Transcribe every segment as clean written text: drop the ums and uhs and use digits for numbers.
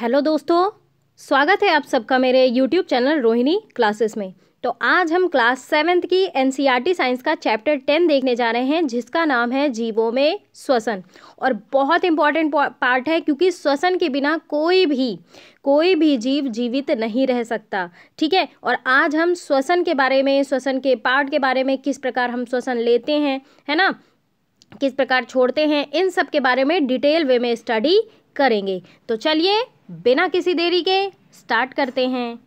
Hello दोस्तों, स्वागत है आप सबका मेरे यूट्यूब चैनल रोहिणी क्लासेस में। तो आज हम क्लास 7th की एनसीईआरटी साइंस का चैप्टर 10 देखने जा रहे हैं, जिसका नाम है जीवों में श्वसन। और बहुत इंपॉर्टेंट पार्ट है, क्योंकि श्वसन के बिना कोई भी जीव जीवित नहीं रह सकता। ठीक है, और आज हम श्वसन के बारे में, श्वसन के पार्ट के बारे में, किस प्रकार हम श्वसन लेते हैं, है ना, किस प्रकार छोड़ते हैं, इन सब के बारे में डिटेल वे में स्टडी करेंगे। तो चलिए बिना किसी देरी के स्टार्ट करते हैं।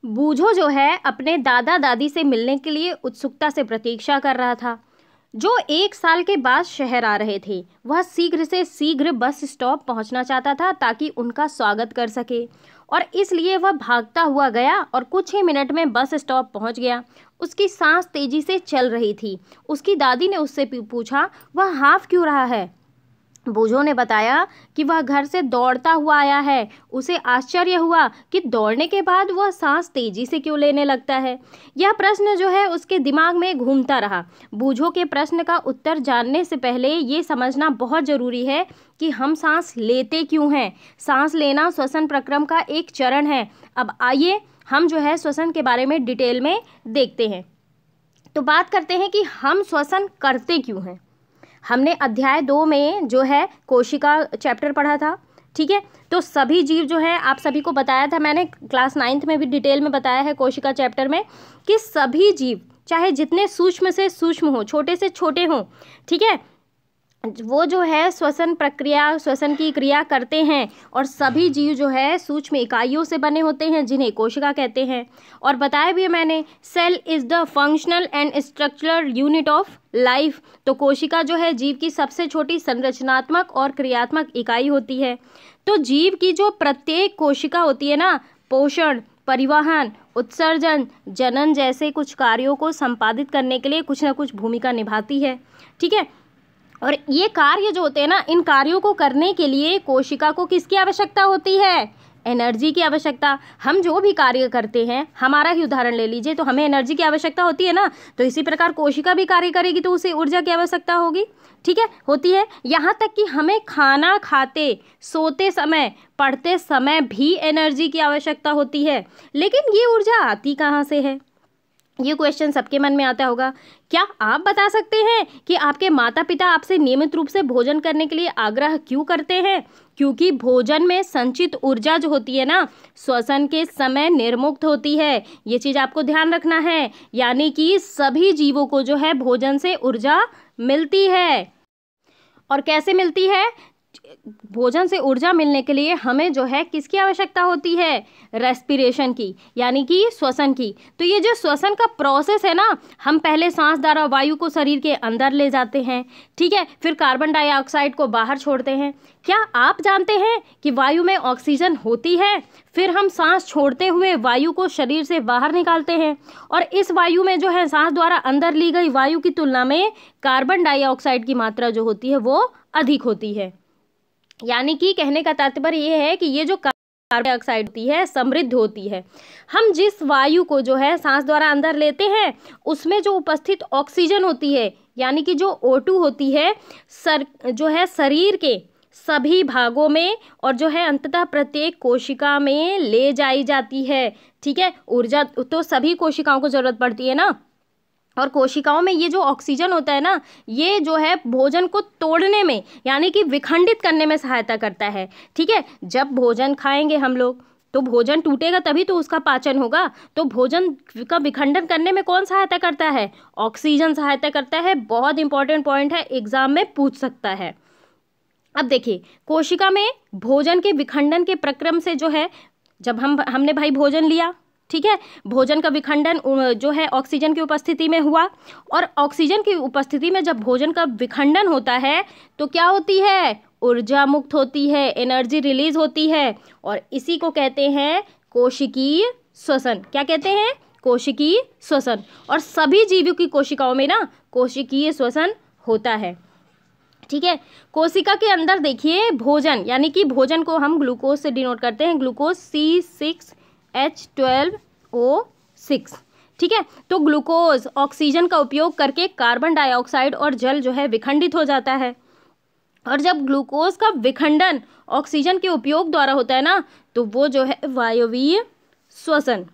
बूझो जो है अपने दादा दादी से मिलने के लिए उत्सुकता से प्रतीक्षा कर रहा था, जो 1 साल के बाद शहर आ रहे थे। वह शीघ्र से शीघ्र बस स्टॉप पहुंचना चाहता था ताकि उनका स्वागत कर सके, और इसलिए वह भागता हुआ गया और कुछ ही मिनट में बस स्टॉप पहुंच गया। उसकी सांस तेजी से चल रही थी। उसकी दादी ने उससे पूछा, वह हाफ क्यों रहा है? बूझो ने बताया कि वह घर से दौड़ता हुआ आया है। उसे आश्चर्य हुआ कि दौड़ने के बाद वह सांस तेजी से क्यों लेने लगता है। यह प्रश्न जो है उसके दिमाग में घूमता रहा। बूझो के प्रश्न का उत्तर जानने से पहले ये समझना बहुत ज़रूरी है कि हम सांस लेते क्यों हैं। सांस लेना श्वसन प्रक्रम का एक चरण है। अब आइए हम जो है श्वसन के बारे में डिटेल में देखते हैं। तो बात करते हैं कि हम श्वसन करते क्यों हैं। हमने अध्याय 2 में जो है कोशिका चैप्टर पढ़ा था। ठीक है, तो सभी जीव जो है, आप सभी को बताया था मैंने, क्लास 9th में भी डिटेल में बताया है कोशिका चैप्टर में, कि सभी जीव चाहे जितने सूक्ष्म से सूक्ष्म हो, छोटे से छोटे हों, ठीक है, वो जो है श्वसन प्रक्रिया, श्वसन की क्रिया करते हैं। और सभी जीव जो है सूक्ष्म इकाइयों से बने होते हैं, जिन्हें कोशिका कहते हैं। और बताया भी मैंने, cell is the functional and structural unit of life. तो कोशिका जो है जीव की सबसे छोटी संरचनात्मक और क्रियात्मक इकाई होती है। तो जीव की जो प्रत्येक कोशिका होती है ना, पोषण, परिवहन, उत्सर्जन, जनन जैसे कुछ कार्यों को संपादित करने के लिए कुछ ना कुछ भूमिका निभाती है। ठीक है, और ये कार्य जो होते हैं ना, इन कार्यों को करने के लिए कोशिका को किसकी आवश्यकता होती है? एनर्जी की आवश्यकता। हम जो भी कार्य करते हैं, हमारा ही उदाहरण ले लीजिए, तो हमें एनर्जी की आवश्यकता होती है ना। तो इसी प्रकार कोशिका भी कार्य करेगी तो उसे ऊर्जा की आवश्यकता होगी। ठीक है, होती है। यहाँ तक कि हमें खाना खाते, सोते समय, पढ़ते समय भी एनर्जी की आवश्यकता होती है। लेकिन ये ऊर्जा आती कहाँ से है? ये क्वेश्चन सबके मन में आता होगा। क्या आप बता सकते हैं कि आपके माता पिता आपसे नियमित रूप से भोजन करने के लिए आग्रह क्यों करते हैं? क्योंकि भोजन में संचित ऊर्जा जो होती है ना, श्वसन के समय निर्मुक्त होती है। ये चीज़ आपको ध्यान रखना है। यानी कि सभी जीवों को जो है भोजन से ऊर्जा मिलती है। और कैसे मिलती है? भोजन से ऊर्जा मिलने के लिए हमें जो है किसकी आवश्यकता होती है? रेस्पिरेशन की, यानी कि श्वसन की। तो ये जो श्वसन का प्रोसेस है ना, हम पहले सांस द्वारा वायु को शरीर के अंदर ले जाते हैं, ठीक है, फिर कार्बन डाइऑक्साइड को बाहर छोड़ते हैं। क्या आप जानते हैं कि वायु में ऑक्सीजन होती है? फिर हम सांस छोड़ते हुए वायु को शरीर से बाहर निकालते हैं, और इस वायु में जो है सांस द्वारा अंदर ली गई वायु की तुलना में कार्बन डाइऑक्साइड की मात्रा जो होती है वो अधिक होती है। यानी कि कहने का तात्पर्य ये है कि ये जो कार्बन डाइऑक्साइड होती है समृद्ध होती है। हम जिस वायु को जो है सांस द्वारा अंदर लेते हैं, उसमें जो उपस्थित ऑक्सीजन होती है, यानी कि जो O2 होती है, जो है शरीर के सभी भागों में और जो है अंततः प्रत्येक कोशिका में ले जाई जाती है। ठीक है, ऊर्जा तो सभी कोशिकाओं को जरूरत पड़ती है ना। और कोशिकाओं में ये जो ऑक्सीजन होता है ना, ये जो है भोजन को तोड़ने में, यानी कि विखंडित करने में सहायता करता है। ठीक है, जब भोजन खाएंगे हम लोग, तो भोजन टूटेगा तभी तो उसका पाचन होगा। तो भोजन का विखंडन करने में कौन सहायता करता है? ऑक्सीजन सहायता करता है। बहुत इंपॉर्टेंट पॉइंट है, एग्जाम में पूछ सकता है। अब देखिए, कोशिका में भोजन के विखंडन के प्रक्रम से जो है, जब हमने भाई भोजन लिया, ठीक है, भोजन का विखंडन जो है ऑक्सीजन की उपस्थिति में हुआ, और ऑक्सीजन की उपस्थिति में जब भोजन का विखंडन होता है तो क्या होती है? ऊर्जा मुक्त होती है, एनर्जी रिलीज होती है, और इसी को कहते हैं कोशिकीय श्वसन। क्या कहते हैं? कोशिकीय श्वसन। और सभी जीवों की कोशिकाओं में ना कोशिकीय श्वसन होता है। ठीक है, कोशिका के अंदर देखिए भोजन, यानी कि भोजन को हम ग्लूकोज से डिनोट करते हैं, ग्लूकोज C6H12O6। ठीक है, तो ग्लूकोज ऑक्सीजन का उपयोग करके कार्बन डाइऑक्साइड और जल जो है विखंडित हो जाता है। और जब ग्लूकोज का विखंडन ऑक्सीजन के उपयोग द्वारा होता है ना, तो वो जो है वायवीय श्वसन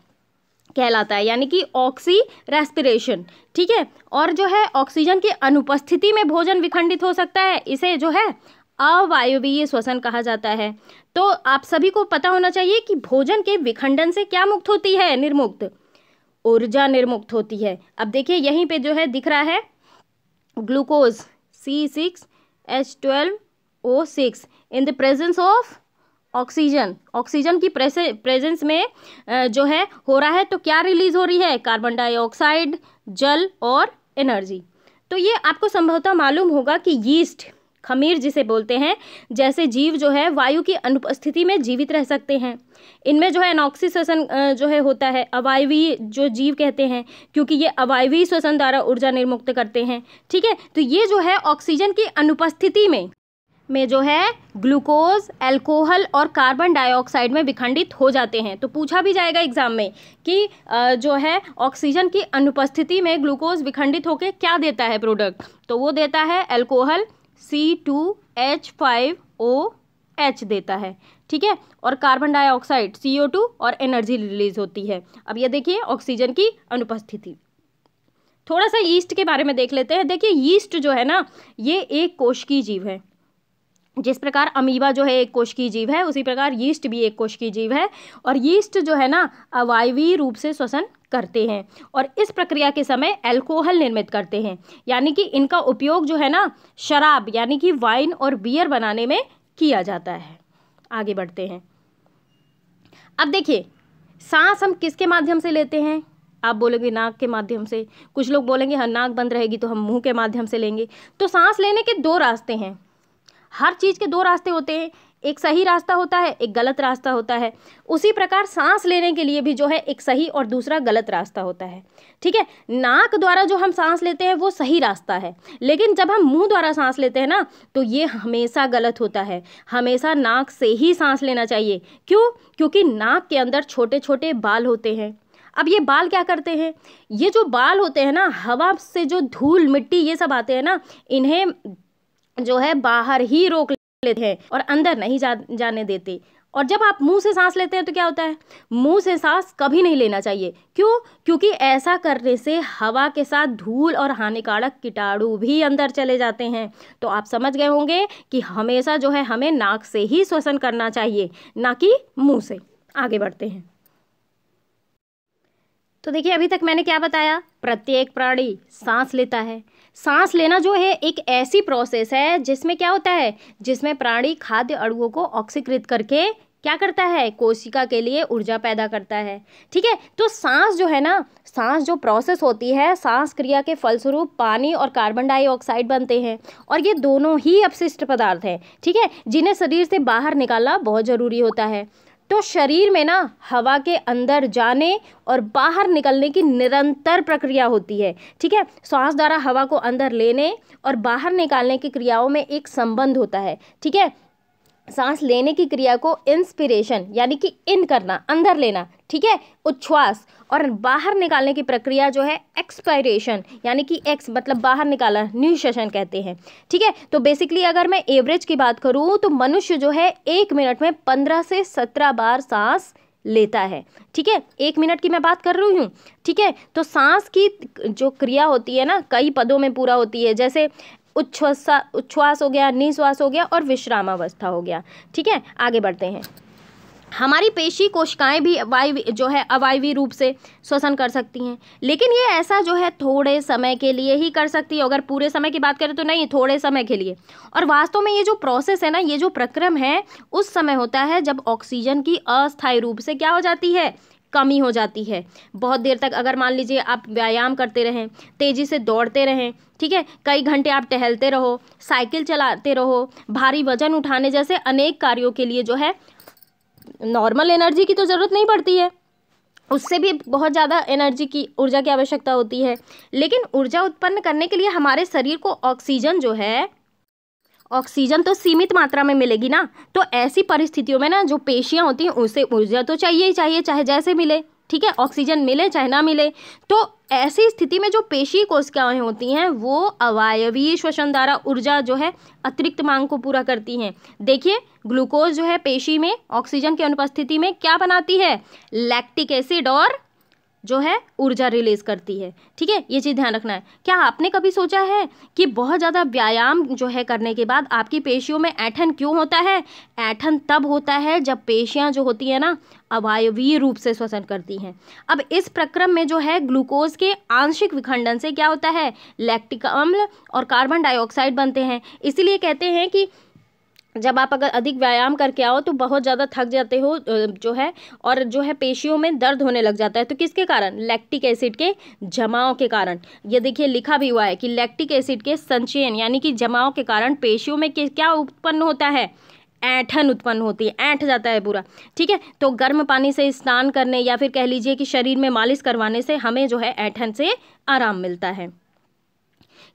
कहलाता है, यानी कि ऑक्सी रेस्पिरेशन। ठीक है, और जो है ऑक्सीजन की अनुपस्थिति में भोजन विखंडित हो सकता है, इसे जो है अवायवीय श्वसन कहा जाता है। तो आप सभी को पता होना चाहिए कि भोजन के विखंडन से क्या मुक्त होती है, निर्मुक्त ऊर्जा निर्मुक्त होती है। अब देखिए यहीं पे जो है दिख रहा है glucose C6H12O6 in the presence of oxygen, oxygen की प्रेजेंस में जो है हो रहा है, तो क्या रिलीज हो रही है, कार्बन डाइऑक्साइड, जल और एनर्जी। तो ये आपको संभवतः मालूम होगा कि यीस्ट, खमीर जिसे बोलते हैं, जैसे जीव जो है वायु की अनुपस्थिति में जीवित रह सकते हैं। इनमें जो है अनॉक्सी श्वसन जो है होता है, अवायवीय जो जीव कहते हैं, क्योंकि ये अवायवीय श्वसन द्वारा ऊर्जा निर्मुक्त करते हैं। ठीक है, तो ये जो है ऑक्सीजन की अनुपस्थिति में जो है ग्लूकोज, अल्कोहल और कार्बन डाइऑक्साइड में विखंडित हो जाते हैं। तो पूछा भी जाएगा एग्जाम में कि जो है ऑक्सीजन की अनुपस्थिति में ग्लूकोज विखंडित होकर क्या देता है प्रोडक्ट, तो वो देता है अल्कोहल C2H5OH देता है। ठीक है, और कार्बन डाइऑक्साइड CO2 और एनर्जी रिलीज होती है। अब ये देखिए ऑक्सीजन की अनुपस्थिति। थोड़ा सा यीस्ट के बारे में देख लेते हैं। देखिए यीस्ट जो है ना, ये एक कोशिकीय जीव है। जिस प्रकार अमीबा जो है एक कोशिकीय जीव है, उसी प्रकार यीस्ट भी एक कोशिकीय जीव है। और यीस्ट जो है ना अवायवीय रूप से श्वसन करते हैं और इस प्रक्रिया के समय अल्कोहल निर्मित करते हैं, यानी कि इनका उपयोग जो है ना शराब यानी कि वाइन और बियर बनाने में किया जाता है। आगे बढ़ते हैं। अब देखिए सांस हम किसके माध्यम से लेते हैं, आप बोलोगे नाक के माध्यम से, कुछ लोग बोलेंगे हाँ नाक बंद रहेगी तो हम मुंह के माध्यम से लेंगे। तो सांस लेने के दो रास्ते हैं, हर चीज़ के दो रास्ते होते हैं, एक सही रास्ता होता है, एक गलत रास्ता होता है। उसी प्रकार सांस लेने के लिए भी जो है एक सही और दूसरा गलत रास्ता होता है। ठीक है, नाक द्वारा जो हम सांस लेते हैं वो सही रास्ता है, लेकिन जब हम मुंह द्वारा सांस लेते हैं ना तो ये हमेशा गलत होता है। हमेशा नाक से ही सांस लेना चाहिए। क्यों? क्योंकि नाक के अंदर छोटे छोटे बाल होते हैं। अब ये बाल क्या करते हैं, ये जो बाल होते हैं ना, हवा से जो धूल मिट्टी ये सब आते हैं ना, इन्हें जो है बाहर ही रोक लेते हैं और अंदर नहीं जाने देते। और जब आप मुंह से सांस लेते हैं तो क्या होता है, मुंह से सांस कभी नहीं लेना चाहिए। क्यों? क्योंकि ऐसा करने से हवा के साथ धूल और हानिकारक कीटाणु भी अंदर चले जाते हैं। तो आप समझ गए होंगे कि हमेशा जो है हमें नाक से ही श्वसन करना चाहिए, ना कि मुंह से। आगे बढ़ते हैं। तो देखिए अभी तक मैंने क्या बताया, प्रत्येक प्राणी सांस लेता है। सांस लेना जो है एक ऐसी प्रोसेस है जिसमें क्या होता है, जिसमें प्राणी खाद्य अणुओं को ऑक्सीकृत करके क्या करता है, कोशिका के लिए ऊर्जा पैदा करता है। ठीक है, तो सांस जो है ना, सांस जो प्रोसेस होती है, सांस क्रिया के फलस्वरूप पानी और कार्बन डाइऑक्साइड बनते हैं और ये दोनों ही अपशिष्ट पदार्थ हैं। ठीक है, जिन्हें शरीर से बाहर निकालना बहुत ज़रूरी होता है। तो शरीर में ना हवा के अंदर जाने और बाहर निकलने की निरंतर प्रक्रिया होती है। ठीक है, सांस द्वारा हवा को अंदर लेने और बाहर निकालने की क्रियाओं में एक संबंध होता है। ठीक है, सांस लेने की क्रिया को इंस्पिरेशन यानी कि इन करना, अंदर लेना, ठीक है, उच्छ्वास, और बाहर निकालने की प्रक्रिया जो है एक्सपायरेशन यानी कि एक्स मतलब बाहर निकाला, निःश्वसन कहते हैं। ठीक है, तो बेसिकली अगर मैं एवरेज की बात करूं तो मनुष्य जो है 1 मिनट में 15 से 17 बार सांस लेता है। ठीक है, 1 मिनट की मैं बात कर रही हूँ। ठीक है, तो सांस की जो क्रिया होती है ना कई पदों में पूरा होती है, जैसे उच्छ्वास हो गया, निश्वास हो गया और विश्रामावस्था हो गया। ठीक है, आगे बढ़ते हैं। हमारी पेशी कोशिकाएं भी जो है अवायवीय रूप से श्वसन कर सकती हैं, लेकिन ये ऐसा जो है थोड़े समय के लिए ही कर सकती है। अगर पूरे समय की बात करें तो नहीं, थोड़े समय के लिए। और वास्तव में ये जो प्रोसेस है ना, ये जो प्रक्रम है, उस समय होता है जब ऑक्सीजन की अस्थायी रूप से क्या हो जाती है, कमी हो जाती है। बहुत देर तक अगर मान लीजिए आप व्यायाम करते रहें, तेज़ी से दौड़ते रहें, ठीक है, कई घंटे आप टहलते रहो, साइकिल चलाते रहो, भारी वजन उठाने जैसे अनेक कार्यों के लिए जो है नॉर्मल एनर्जी की तो ज़रूरत नहीं पड़ती है, उससे भी बहुत ज़्यादा एनर्जी की ऊर्जा की आवश्यकता होती है। लेकिन ऊर्जा उत्पन्न करने के लिए हमारे शरीर को ऑक्सीजन जो है, ऑक्सीजन तो सीमित मात्रा में मिलेगी ना। तो ऐसी परिस्थितियों में ना जो पेशियां होती हैं उसे ऊर्जा तो चाहिए ही चाहिए, चाहे जैसे मिले। ठीक है, ऑक्सीजन मिले चाहे ना मिले। तो ऐसी स्थिति में जो पेशी कोशिकाएं होती हैं वो अवायवीय श्वसन द्वारा ऊर्जा जो है अतिरिक्त मांग को पूरा करती हैं। देखिए, ग्लूकोज जो है पेशी में ऑक्सीजन की अनुपस्थिति में क्या बनाती है, लैक्टिक एसिड और जो है ऊर्जा रिलीज करती है। ठीक है, ये चीज़ ध्यान रखना है। क्या आपने कभी सोचा है कि बहुत ज़्यादा व्यायाम जो है करने के बाद आपकी पेशियों में ऐंठन क्यों होता है? ऐंठन तब होता है जब पेशियां जो होती है ना अवायवीय रूप से श्वसन करती हैं। अब इस प्रक्रम में जो है ग्लूकोज के आंशिक विखंडन से क्या होता है, लैक्टिक अम्ल और कार्बन डाइऑक्साइड बनते हैं। इसीलिए कहते हैं कि जब आप अगर अधिक व्यायाम करके आओ तो बहुत ज़्यादा थक जाते हो जो है, और जो है पेशियों में दर्द होने लग जाता है। तो किसके कारण, लैक्टिक एसिड के जमाव के कारण। ये देखिए लिखा भी हुआ है कि लैक्टिक एसिड के संचयन यानी कि जमाव के कारण पेशियों में क्या उत्पन्न होता है, ऐंठन उत्पन्न होती है, ऐंठ जाता है पूरा। ठीक है, तो गर्म पानी से स्नान करने या फिर कह लीजिए कि शरीर में मालिश करवाने से हमें जो है ऐंठन से आराम मिलता है।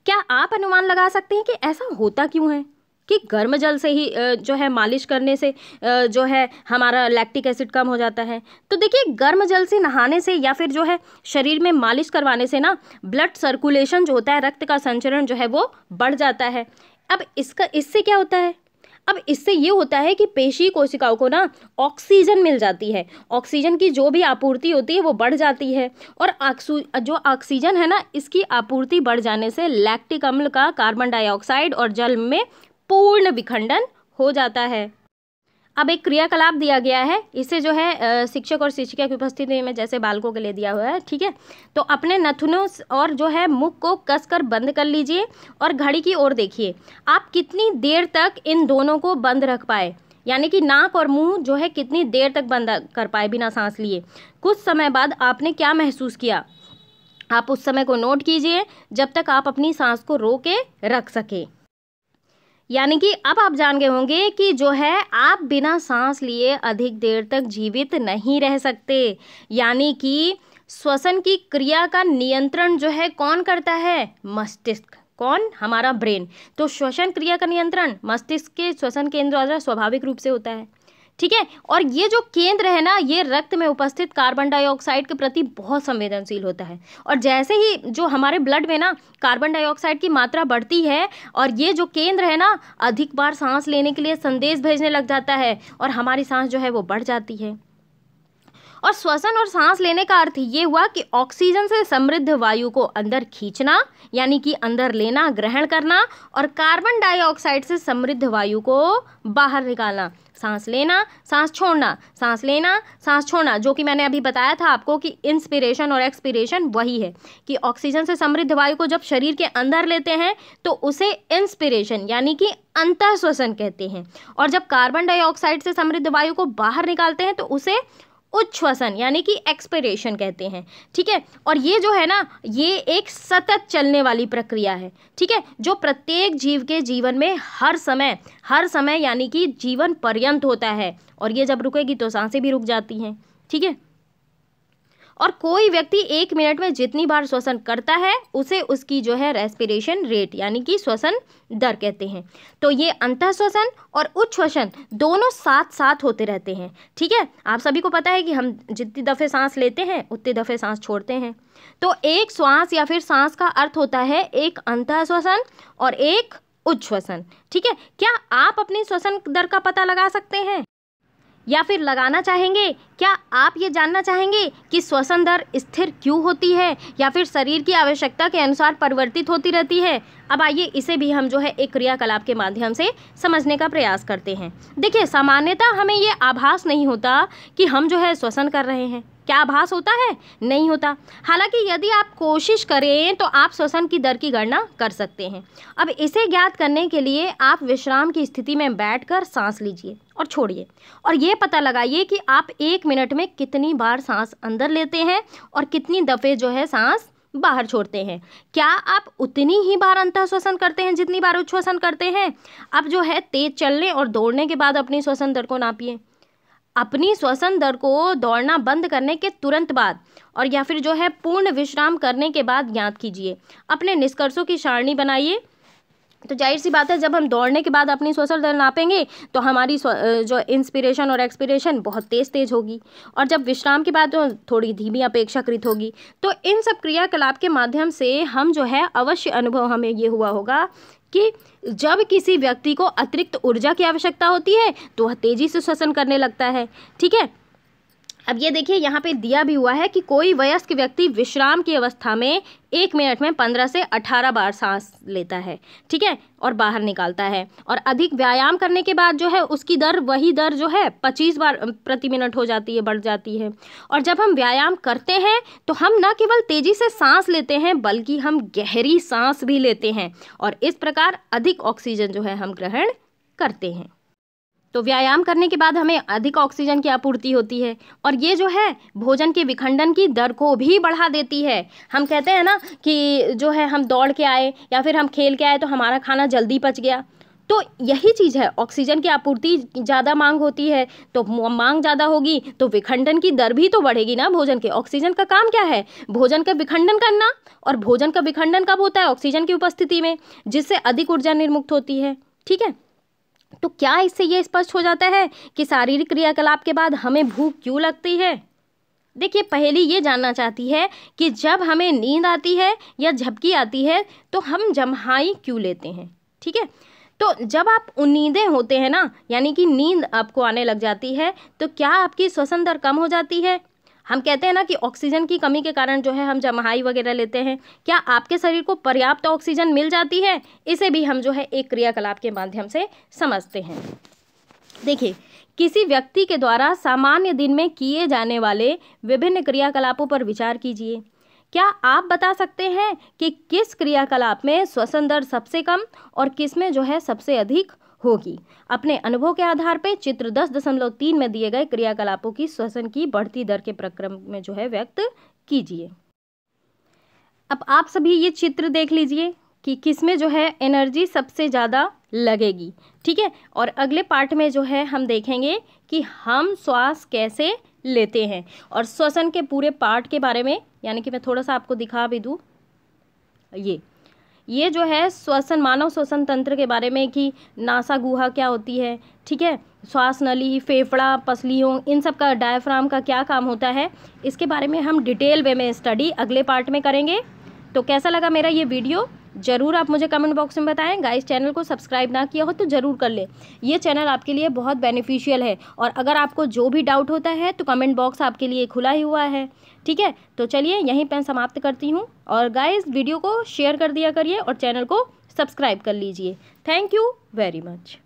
क्या आप अनुमान लगा सकते हैं कि ऐसा होता क्यों है कि गर्म जल से ही जो है मालिश करने से जो है हमारा लैक्टिक एसिड कम हो जाता है? तो देखिए, गर्म जल से नहाने से या फिर जो है शरीर में मालिश करवाने से ना ब्लड सर्कुलेशन जो होता है, रक्त का संचरण जो है वो बढ़ जाता है। अब इससे क्या होता है, अब इससे ये होता है कि पेशी कोशिकाओं को ना ऑक्सीजन मिल जाती है। ऑक्सीजन की जो भी आपूर्ति होती है वो बढ़ जाती है, और जो ऑक्सीजन है ना इसकी आपूर्ति बढ़ जाने से लैक्टिक अम्ल का कार्बन डाइऑक्साइड और जल में पूर्ण विखंडन हो जाता है। अब एक क्रियाकलाप दिया गया है, इसे जो है शिक्षक और शिक्षिका की उपस्थिति में जैसे बालकों के लिए दिया हुआ है। ठीक है, तो अपने नथुनों और जो है मुख को कसकर बंद कर लीजिए और घड़ी की ओर देखिए। आप कितनी देर तक इन दोनों को बंद रख पाए, यानी कि नाक और मुंह जो है कितनी देर तक बंद कर पाए बिना सांस लिए। कुछ समय बाद आपने क्या महसूस किया, आप उस समय को नोट कीजिए जब तक आप अपनी सांस को रोक के रख सके। यानी कि अब आप जान गए होंगे कि जो है आप बिना सांस लिए अधिक देर तक जीवित नहीं रह सकते। यानी कि श्वसन की क्रिया का नियंत्रण जो है कौन करता है, मस्तिष्क। कौन, हमारा ब्रेन। तो श्वसन क्रिया का नियंत्रण मस्तिष्क के श्वसन केंद्र द्वारा स्वाभाविक रूप से होता है। ठीक है, और ये जो केंद्र है ना ये रक्त में उपस्थित कार्बन डाइऑक्साइड के प्रति बहुत संवेदनशील होता है। और जैसे ही जो हमारे ब्लड में ना कार्बन डाइऑक्साइड की मात्रा बढ़ती है और ये जो केंद्र है ना अधिक बार सांस लेने के लिए संदेश भेजने लग जाता है और हमारी सांस जो है वो बढ़ जाती है। और श्वसन और सांस लेने का अर्थ ये हुआ कि ऑक्सीजन से समृद्ध वायु को अंदर खींचना यानी कि अंदर लेना, ग्रहण करना, और कार्बन डाइऑक्साइड से समृद्ध वायु को बाहर निकालना। सांस लेना, सांस छोड़ना, सांस लेना, सांस छोड़ना, जो कि मैंने अभी बताया था आपको कि इंस्पिरेशन और एक्सपिरेशन वही है कि ऑक्सीजन से समृद्ध वायु को जब शरीर के अंदर लेते हैं तो उसे इंस्पिरेशन यानी कि अंतः श्वसन कहते हैं, और जब कार्बन डाइऑक्साइड से समृद्ध वायु को बाहर निकालते हैं तो उसे उच्छ्वसन यानी कि एक्सपिरेशन कहते हैं। ठीक है, और ये जो है ना ये एक सतत चलने वाली प्रक्रिया है। ठीक है, जो प्रत्येक जीव के जीवन में हर समय यानी कि जीवन पर्यंत होता है, और ये जब रुकेगी तो सांसें भी रुक जाती हैं। ठीक है, और कोई व्यक्ति 1 मिनट में जितनी बार श्वसन करता है उसे उसकी जो है रेस्पिरेशन रेट यानी कि श्वसन दर कहते हैं। तो ये अंतः श्वसन और उच्छ्वसन दोनों साथ साथ होते रहते हैं। ठीक है, आप सभी को पता है कि हम जितनी दफ़े सांस लेते हैं उतनी दफ़े सांस छोड़ते हैं। तो एक श्वास या फिर सांस का अर्थ होता है एक अंतः श्वसन और एक उच्छ्वसन। ठीक है, क्या आप अपनी श्वसन दर का पता लगा सकते हैं या फिर लगाना चाहेंगे? क्या आप ये जानना चाहेंगे कि श्वसन दर स्थिर क्यों होती है या फिर शरीर की आवश्यकता के अनुसार परिवर्तित होती रहती है? अब आइए इसे भी हम जो है एक क्रियाकलाप के माध्यम से समझने का प्रयास करते हैं। देखिए, सामान्यतः हमें ये आभास नहीं होता कि हम जो है श्वसन कर रहे हैं। क्या आभास होता है? नहीं होता। हालांकि यदि आप कोशिश करें तो आप श्वसन की दर की गणना कर सकते हैं। अब इसे ज्ञात करने के लिए आप विश्राम की स्थिति में बैठकर सांस लीजिए और छोड़िए, और ये पता लगाइए कि आप 1 मिनट में कितनी बार सांस अंदर लेते हैं और कितनी दफ़े जो है सांस बाहर छोड़ते हैं। क्या आप उतनी ही बार अंतः श्वसन करते हैं जितनी बार उच्छ्वसन करते हैं? अब जो है तेज चलने और दौड़ने के बाद अपनी श्वसन दर को नापिए। अपनी श्वसन दर को दौड़ना बंद करने के तुरंत बाद और या फिर जो है पूर्ण विश्राम करने के बाद ज्ञात कीजिए। अपने निष्कर्षों की सारणी बनाइए तो जाहिर सी बात है, जब हम दौड़ने के बाद अपनी श्वसन दर नापेंगे तो हमारी जो इंस्पिरेशन और एक्सपिरेशन बहुत तेज़ होगी, और जब विश्राम के बाद तो थोड़ी धीमी अपेक्षाकृत होगी। तो इन सब क्रियाकलाप के माध्यम से हम जो है अवश्य अनुभव हमें ये हुआ होगा कि जब किसी व्यक्ति को अतिरिक्त ऊर्जा की आवश्यकता होती है तो वह तेज़ी से श्वसन करने लगता है। ठीक है, अब ये देखिए यहाँ पे दिया भी हुआ है कि कोई वयस्क व्यक्ति विश्राम की अवस्था में 1 मिनट में 15 से 18 बार सांस लेता है, ठीक है, और बाहर निकालता है। और अधिक व्यायाम करने के बाद जो है उसकी दर, वही दर जो है 25 बार प्रति मिनट हो जाती है, बढ़ जाती है। और जब हम व्यायाम करते हैं तो हम न केवल तेज़ी से सांस लेते हैं बल्कि हम गहरी सांस भी लेते हैं, और इस प्रकार अधिक ऑक्सीजन जो है हम ग्रहण करते हैं। तो व्यायाम करने के बाद हमें अधिक ऑक्सीजन की आपूर्ति होती है, और ये जो है भोजन के विखंडन की दर को भी बढ़ा देती है। हम कहते हैं ना कि जो है हम दौड़ के आए या फिर हम खेल के आए तो हमारा खाना जल्दी पच गया, तो यही चीज़ है, ऑक्सीजन की आपूर्ति ज़्यादा मांग होती है, तो मांग ज़्यादा होगी तो विखंडन की दर भी तो बढ़ेगी ना भोजन के। ऑक्सीजन का काम क्या है? भोजन का विखंडन करना, और भोजन का विखंडन कब होता है? ऑक्सीजन की उपस्थिति में, जिससे अधिक ऊर्जा निर्मुक्त होती है। ठीक है, तो क्या इससे ये स्पष्ट हो जाता है कि शारीरिक क्रियाकलाप के बाद हमें भूख क्यों लगती है? देखिए, पहेली ये जानना चाहती है कि जब हमें नींद आती है या झपकी आती है तो हम जम्हाई क्यों लेते हैं। ठीक है, तो जब आप उन्नीदे होते हैं ना, यानी कि नींद आपको आने लग जाती है, तो क्या आपकी श्वसन दर कम हो जाती है? हम कहते हैं ना कि ऑक्सीजन की कमी के कारण जो है हम जम्हाई वगैरह लेते हैं। क्या आपके शरीर को पर्याप्त ऑक्सीजन मिल जाती है? इसे भी हम जो है एक क्रियाकलाप के माध्यम से समझते हैं। देखिए, किसी व्यक्ति के द्वारा सामान्य दिन में किए जाने वाले विभिन्न क्रियाकलापों पर विचार कीजिए। क्या आप बता सकते हैं कि किस क्रियाकलाप में श्वसन दर सबसे कम और किस में जो है सबसे अधिक होगी? अपने अनुभव के आधार पर चित्र 10.3 में दिए गए क्रियाकलापों की श्वसन की बढ़ती दर के प्रक्रम में जो है व्यक्त कीजिए। अब आप सभी ये चित्र देख लीजिए कि किसमें जो है एनर्जी सबसे ज़्यादा लगेगी। ठीक है, और अगले पार्ट में जो है हम देखेंगे कि हम श्वास कैसे लेते हैं, और श्वसन के पूरे पार्ट के बारे में, यानी कि मैं थोड़ा सा आपको दिखा भी दूँ, ये जो है श्वसन, मानव श्वसन तंत्र के बारे में कि नासा गुहा क्या होती है। ठीक है, श्वास नली, फेफड़ा, पसलियों, इन सब का, डायफ्राम का क्या काम होता है, इसके बारे में हम डिटेल वे में स्टडी अगले पार्ट में करेंगे। तो कैसा लगा मेरा ये वीडियो, ज़रूर आप मुझे कमेंट बॉक्स में बताएं। गाइस, चैनल को सब्सक्राइब ना किया हो तो ज़रूर कर ले, ये चैनल आपके लिए बहुत बेनिफिशियल है। और अगर आपको जो भी डाउट होता है तो कमेंट बॉक्स आपके लिए खुला ही हुआ है। ठीक है, तो चलिए यहीं पर समाप्त करती हूँ। और गाइस, वीडियो को शेयर कर दिया करिए और चैनल को सब्सक्राइब कर लीजिए। Thank you very much.